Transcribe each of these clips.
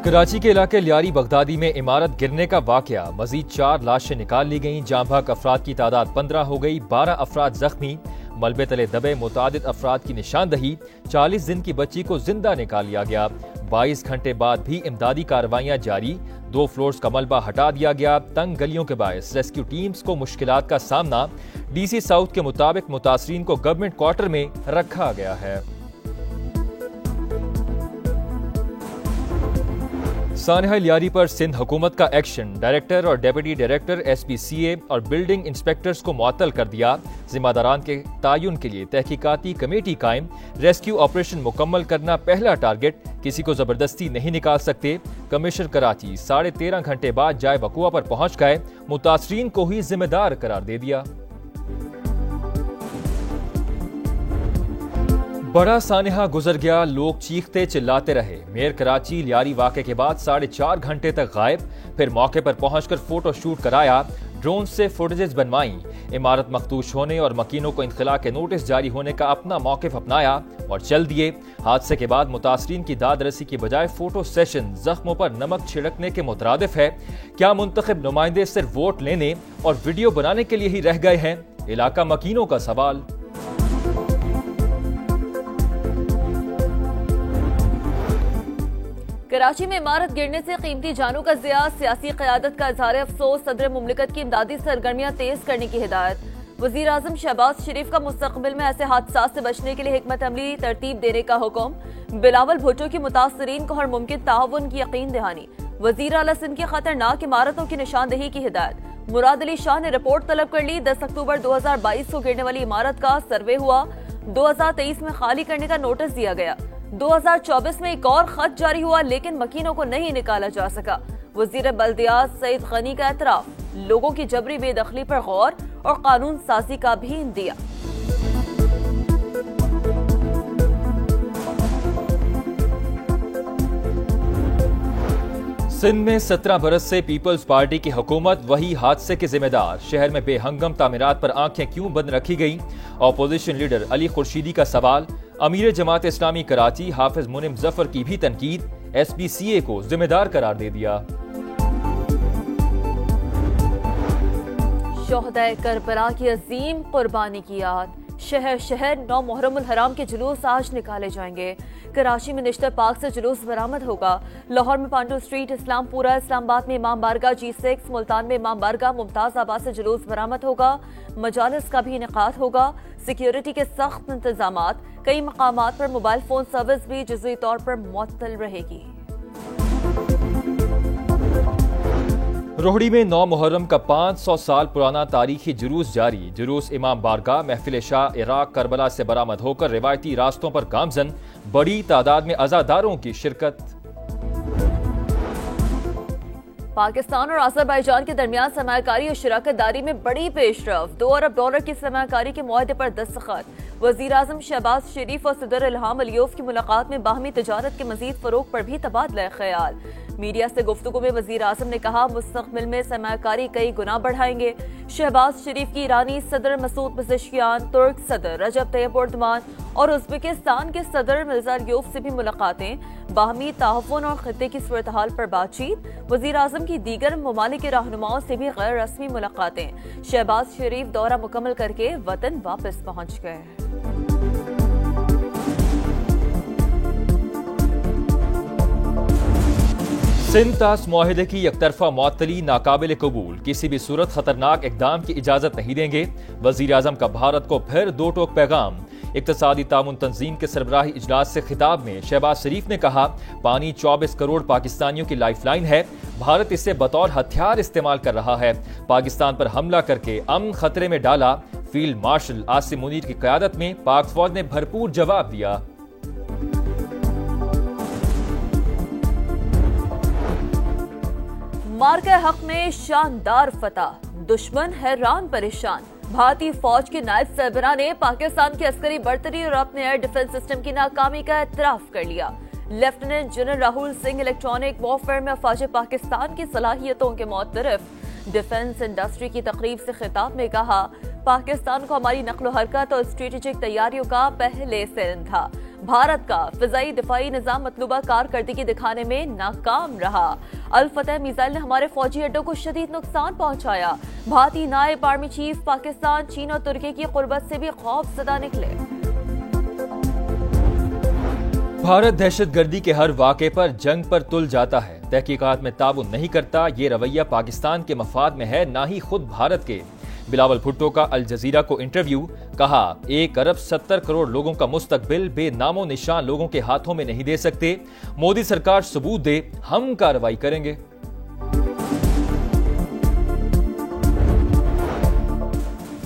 कराची के इलाके लियारी बगदादी में इमारत गिरने का वाकया, मजीद 4 लाशें निकाल ली गईं। जाँ बहक अफराद की तादाद 15 हो गई, 12 अफराद जख्मी। मलबे तले दबे मुतादिद अफराद की निशानदही। 40 दिन की बच्ची को जिंदा निकाल लिया गया। 22 घंटे बाद भी इमदादी कार्रवाइयां जारी। 2 फ्लोर्स का मलबा हटा दिया गया। तंग गलियों के बायस रेस्क्यू टीम्स को मुश्किलात का सामना। DC साउथ के मुताबिक मुतासरीन को गवर्नमेंट क्वार्टर में रखा गया है। सानहा लियारी पर सिंध हुकूमत का एक्शन, डायरेक्टर और डेप्यूटी डायरेक्टर SPCA और बिल्डिंग इंस्पेक्टर्स को मुअत्तल कर दिया। जिम्मेदारान के तयन के लिए तहकीकाती कमेटी कायम। रेस्क्यू ऑपरेशन मुकम्मल करना पहला टारगेट, किसी को जबरदस्ती नहीं निकाल सकते। कमिश्नर कराची 13.5 घंटे बाद जाए वकुआ पर पहुंच गए, मुतासरीन को ही जिम्मेदार करार दे दिया। बड़ा सानहा गुजर गया, लोग चीखते चिल्लाते रहे। मेयर कराची लियारी वाक़े के बाद 4.5 घंटे तक गायब, फिर मौके पर पहुंचकर फोटो शूट कराया, ड्रोन से फुटेजेस बनवाई। इमारत मखदूश होने और मकीनों को इंखला के नोटिस जारी होने का अपना मौक़िफ़ अपनाया और चल दिए। हादसे के बाद मुतासरीन की दाद रसी की बजाय फोटो सेशन जख्मों पर नमक छिड़कने के मुतरादिफ है। क्या मुंतखब नुमाइंदे सिर्फ वोट लेने और वीडियो बनाने के लिए ही रह गए हैं? इलाका मकीनों का सवाल। कराची में इमारत गिरने से कीमती जानों का ज़िया, सियासी क़यादत का इज़हार अफसोस। सदर मुमलिकत की इमदादी सरगर्मियां तेज करने की हिदायत। वज़ीर आज़म शहबाज शरीफ का मुस्तक़बिल में ऐसे हादसात से बचने के लिए हिकमत अमली तरतीब देने का हुक्म। बिलावल भुट्टो की मुतासरीन को हर मुमकिन ताउन की यकीन दहानी। वज़ीर आला सिंध की खतरनाक इमारतों की निशानदही की हिदायत। मुराद अली शाह ने रिपोर्ट तलब कर ली। 10 अक्टूबर 2022 को गिरने वाली इमारत का सर्वे हुआ। 2023 में खाली करने का नोटिस दिया गया। 2024 में एक और खत जारी हुआ, लेकिन मकीनों को नहीं निकाला जा सका। वजीर बल्दियात सईद गनी का एतराफ, लोगों की जबरी बेदखली पर गौर और कानून साजी का भी इंदिया। सिंध में 17 बरस से पीपल्स पार्टी की हुकूमत, वही हादसे के जिम्मेदार। शहर में बेहंगम तामीरात पर आंखें क्यों बंद रखी गई? अपोजिशन लीडर अली खुर्शीदी का सवाल। अमीर जमात इस्लामी कराची हाफिज मुनिम जफर की भी तनकीद। SPCA को जिम्मेदार करार दे दिया। शोहदाए करबला की अजीम कुर्बानी की याद। शहर शहर 9 मुहर्रमुल हराम के जुलूस आज निकाले जाएंगे। कराची में निश्तर पार्क से जुलूस बरामद होगा। लाहौर में पांडू स्ट्रीट, इस्लामपुरा, इस्लामाबाद में इमाम बारगाह G6, मुल्तान में इमाम बारगाह, मुमताज आबाद से जुलूस बरामद होगा। मजालिस का भी इनेकाद होगा। सिक्योरिटी के सख्त इंतजामात। कई मकामात पर मोबाइल फोन सर्विस भी जुज़वी तौर पर मुअत्तल रहेगी। रोहड़ी में 9 मुहर्रम का 500 साल पुराना तारीखी जुलूस जारी। जुलूस इमाम बारगाह, महफिल शाह, इराक, करबला से बरामद होकर रिवायती रास्तों पर गामजन। बड़ी तादाद में अज़ादारों की शिरकत। पाकिस्तान और अज़रबैजान के दरमियान सरमायाकारी और शराकत दारी में बड़ी पेशरफ। $2 अरब की सरमायाकारी के मुआहदे पर दस्तखत। वज़ीर आज़म शहबाज शरीफ और सदर इल्हाम अलियोफ की मुलाकात में बाहमी तजारत के मजीद फरोग पर भी तबादला ख्याल। मीडिया से गुफ्तगू में वज़ीर आज़म ने कहा, मुस्तक़बिल में सरमायाकारी कई गुना बढ़ाएंगे। शहबाज शरीफ की ईरानी सदर मसूद पज़ेश्कियान, तुर्क सदर रजब तैयब एर्दोगान और उज़्बेकिस्तान के सदर मिर्ज़ा अलियोफ से भी मुलाकातें। बाहमी ताउन और खित्ते की सूरत-हाल पर बातचीत। वज़ीर आज़म की दीगर ममालिक के रहनुमाओं से भी गैर रस्मी मुलाकातें। शहबाज शरीफ दौरा मुकम्मल करके वतन वापस पहुँच गए। सिंध तास मुआहिदे की एकतरफा मुअत्तली नाकाबिल कबूल। किसी भी सूरत खतरनाक इकदाम की इजाजत नहीं देंगे। वजीर आजम का भारत को फिर 2 टोक पैगाम। इक्तसादी ताउन तंजीम के सरबराही इजलास से खिताब में शहबाज शरीफ ने कहा, पानी 24 करोड़ पाकिस्तानियों की लाइफलाइन है। भारत इसे बतौर हथियार इस्तेमाल कर रहा है। पाकिस्तान पर हमला करके अमन खतरे में डाला। फील्ड मार्शल आसिम मुनीर की क़यादत में पाक फौज ने भरपूर जवाब दिया। मार्का हक में शानदार फतह, दुश्मन हैरान परेशान। भारतीय फौज के नायब सरबराह ने पाकिस्तान की अस्करी बर्तरी और अपने एयर डिफेंस सिस्टम की नाकामी का एतराफ कर लिया। Lieutenant general Rahul Singh electronic warfare में अफवाज पाकिस्तान की सलाहियतों के मुतरफ। डिफेंस इंडस्ट्री की तकरीब से खिताब में कहा, पाकिस्तान को हमारी नक्लो हरकत और स्ट्रेटेजिक तैयारियों का पहले से इल्म था। भारत का फिजाई दिफाई निजाम मतलूबा कारकर्दगी दिखाने में नाकाम रहा। अल फतह मिसाइल ने हमारे फौजी अड्डों को शदीद नुकसान पहुंचाया। भारतीय नायब आर्मी चीफ पाकिस्तान, चीन और तुर्की की कुर्बत से भी खौफजदा निकले। भारत दहशतगर्दी के हर वाक़े पर जंग पर तुल जाता है, तहकीकात में ताउन नहीं करता। ये रवैया पाकिस्तान के मफाद में है, ना ही खुद भारत के। बिलावल भुट्टो का अल जजीरा को इंटरव्यू, कहा 1 अरब 70 करोड़ लोगों का मुस्तकबिल बेनामो निशान लोगों के हाथों में नहीं दे सकते। मोदी सरकार सबूत दे, हम कार्रवाई करेंगे।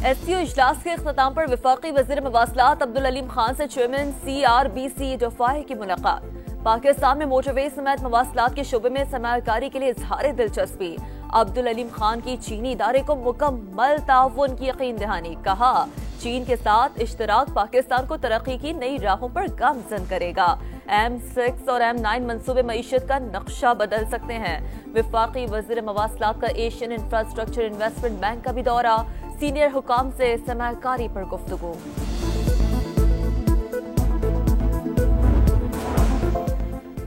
एससीओ इजलास के इख्तिताम पर वफाकी वज़ीर मवासलात अब्दुल अलीम खान से चेयरमैन CRBC डफाए की मुलाकात। पाकिस्तान में मोटरवे समेत मवासलात के शोबे में सरमायाकारी के लिए इजहार दिलचस्पी। अब्दुल अलीम खान की चीनी इदारे को मुकम्मल ताउन की यकीन दहानी। कहा चीन के साथ इश्तराक पाकिस्तान को तरक्की की नई राहों पर गामजन करेगा। M6 और M9 मंसूबे मईशत का नक्शा बदल सकते हैं। वफाकी वज़ीर मवासलात का एशियन इंफ्रास्ट्रक्चर इन्वेस्टमेंट बैंक का भी दौरा। सीनियर हुकाम से सरमायाकारी पर गुफ्तगू।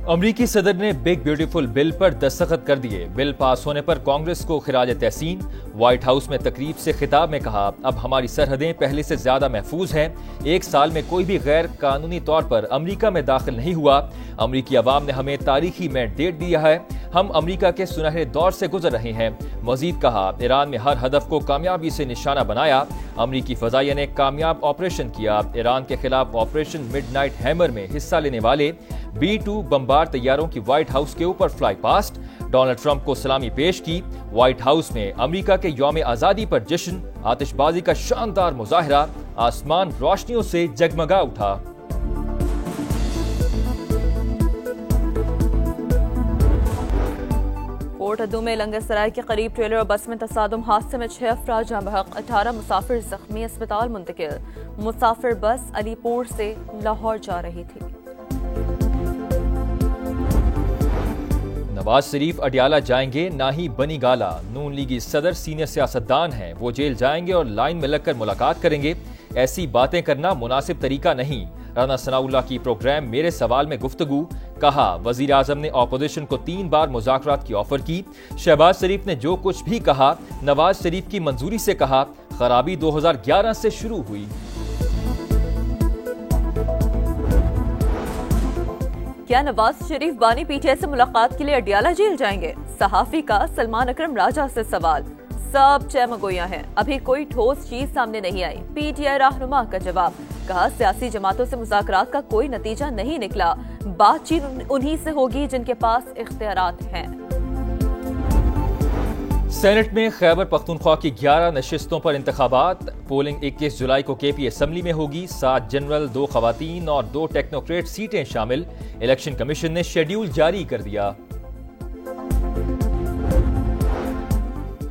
अमरीकी सदर ने बिग ब्यूटीफुल बिल पर दस्तखत कर दिए। बिल पास होने पर कांग्रेस को खिराज तहसीन। व्हाइट हाउस में तकरीब से खिताब में कहा, अब हमारी सरहदें पहले से ज्यादा महफूज हैं। 1 साल में कोई भी गैर कानूनी तौर पर अमरीका में दाखिल नहीं हुआ। अमरीकी अवाम ने हमें तारीखी मैंडेट दिया है। हम अमरीका के सुनहरे दौर से गुजर रहे हैं। मजीद कहा, ईरान में हर हदफ को कामयाबी से निशाना बनाया। अमरीकी फजाइया ने कामयाब ऑपरेशन किया। ईरान के खिलाफ ऑपरेशन मिडनाइट हैमर में हिस्सा लेने वाले B-2 बमबार तैयारों की व्हाइट हाउस के ऊपर फ्लाई पास्ट। डोनाल्ड ट्रंप को सलामी पेश की। व्हाइट हाउस में अमरीका के यौम आजादी पर जश्न, आतिशबाजी का शानदार मुजाहरा। आसमान रोशनियों से जगमगा उठा। कोट अद्दू में लंगरसराय के करीब ट्रेलर और बस में तसादुम, हादसे में 6 अफराद जाँ बहक, 18 मुसाफिर जख्मी, अस्पताल मुंतकिल। मुसाफिर बस अलीपुर से लाहौर जा रही थी। नवाज शरीफ अडियाला जाएंगे, ना ही बनी गाला। नून लीगी सदर सीनियर सियासतदान हैं, वो जेल जाएंगे और लाइन में लगकर मुलाकात करेंगे। ऐसी बातें करना मुनासिब तरीका नहीं। राना सनाउल्लाह की प्रोग्राम मेरे सवाल में गुफ्तगू। कहा वजीर आजम ने ऑपोजिशन को 3 बार मुज़ाकरात की ऑफर की। शहबाज शरीफ ने जो कुछ भी कहा नवाज शरीफ की मंजूरी से कहा। खराबी 2011 से शुरू हुई। क्या नवाज शरीफ बानी PTI से मुलाकात के लिए अडियाला जेल जाएंगे? सहाफी का सलमान अकरम राजा से सवाल। सब चमगोया हैं, अभी कोई ठोस चीज सामने नहीं आई। PTI रहनुमा का जवाब। कहा सियासी जमातों से मुज़ाकरात का कोई नतीजा नहीं निकला। बातचीत उन्हीं से होगी जिनके पास इख्तियारात हैं। सेनेट में खैबर पख्तूनख्वा की 11 नशिस्तों पर इंतखाबात। पोलिंग 21 जुलाई को KP असम्बली में होगी। 7 जनरल, 2 खवातीन और 2 टेक्नोक्रेट सीटें शामिल। इलेक्शन कमीशन ने शेड्यूल जारी कर दिया।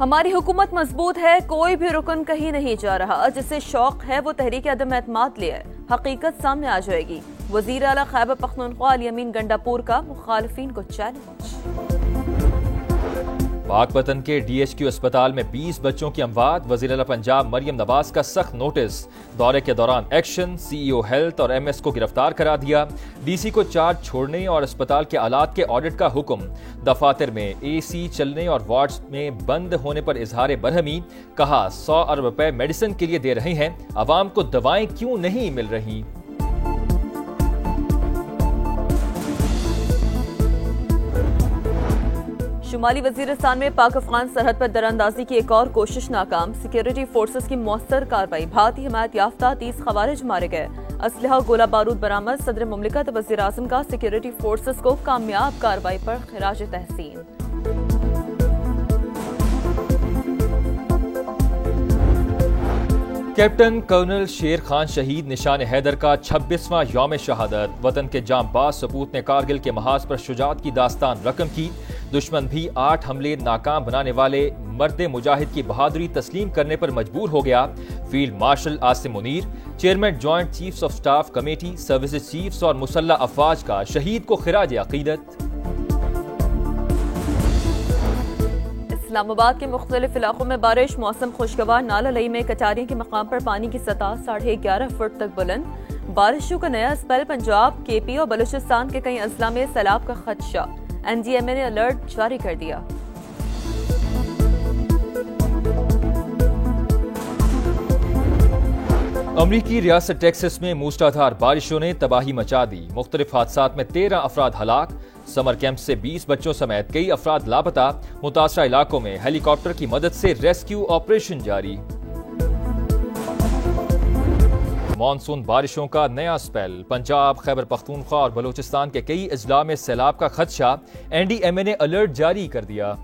हमारी हुकूमत मजबूत है, कोई भी रुकन कहीं नहीं जा रहा। जिसे शौक है वो तहरीक अदम एतमाद ले है, हकीकत सामने आ जाएगी। वजीर आला खैबर पख्तूनख्वा अली अमीन गंडापुर का मुखालिफिन को चैलेंज। पाकपतन के DHQ अस्पताल में 20 बच्चों की अमवात। वज़ीर आला पंजाब मरियम नवाज का सख्त नोटिस। दौरे के दौरान एक्शन। CEO हेल्थ और MS को गिरफ्तार करा दिया। DC को चार्ज छोड़ने और अस्पताल के आलात के ऑडिट का हुक्म। दफातर में AC चलने और वार्ड्स में बंद होने पर इजहार बरहमी। कहा 100 अरब रुपए मेडिसिन के लिए दे रहे हैं, अवाम को दवाएं क्यों नहीं मिल रही। शुमाली वजीरिस्तान में पाक अफगान सरहद पर दरअंदाजी की एक और कोशिश नाकाम। सिक्योरिटी फोर्सेस की मौसर कार्रवाई। भारतीय हिमायत याफ्ता 30 खवारिज मारे गए। असलहा गोला बारूद बरामद। सदर मुमलिकत वज़ीर आज़म का सिक्योरिटी फोर्सेस को कामयाब कार्रवाई पर खिराज तहसीन। कैप्टन कर्नल शेर खान शहीद निशान हैदर का 26वां यौम शहादत। वतन के जांबाज सपूत ने कारगिल के महाज पर शुजात की दास्तान रकम की। दुश्मन भी 8 हमले नाकाम बनाने वाले मर्द मुजाहिद की बहादुरी तस्लीम करने पर मजबूर हो गया। Field marshal Asim Munir, chairman joint chiefs of staff committee, services chiefs और मुसल्ला अफवाज का शहीद को खिराज अकीदत। इस्लामाबाद के मुख्तलिफ इलाकों में बारिश। मौसम खुशगवार। नाला लई में कटारियों के मकाम पर पानी की सतह 11.5 फुट तक बुलंद। बारिशों का नया स्पेल, पंजाब, केपी और बलूचिस्तान के कई अजला में सैलाब का खदशा। एनडीएमए ने अलर्ट जारी कर दिया। अमरीकी रियासत टेक्सास में मूसलाधार बारिशों ने तबाही मचा दी। मुख्तलिफ हादसात में 13 अफराद हलाक। समर कैंप से 20 बच्चों समेत कई अफराद लापता। मुतासरा इलाकों में हेलीकॉप्टर की मदद से रेस्क्यू ऑपरेशन जारी। मानसून बारिशों का नया स्पेल, पंजाब, खैबर पख्तूनख्वा और बलूचिस्तान के कई अजला में सैलाब का खदशा। एनडीएमए ने अलर्ट जारी कर दिया।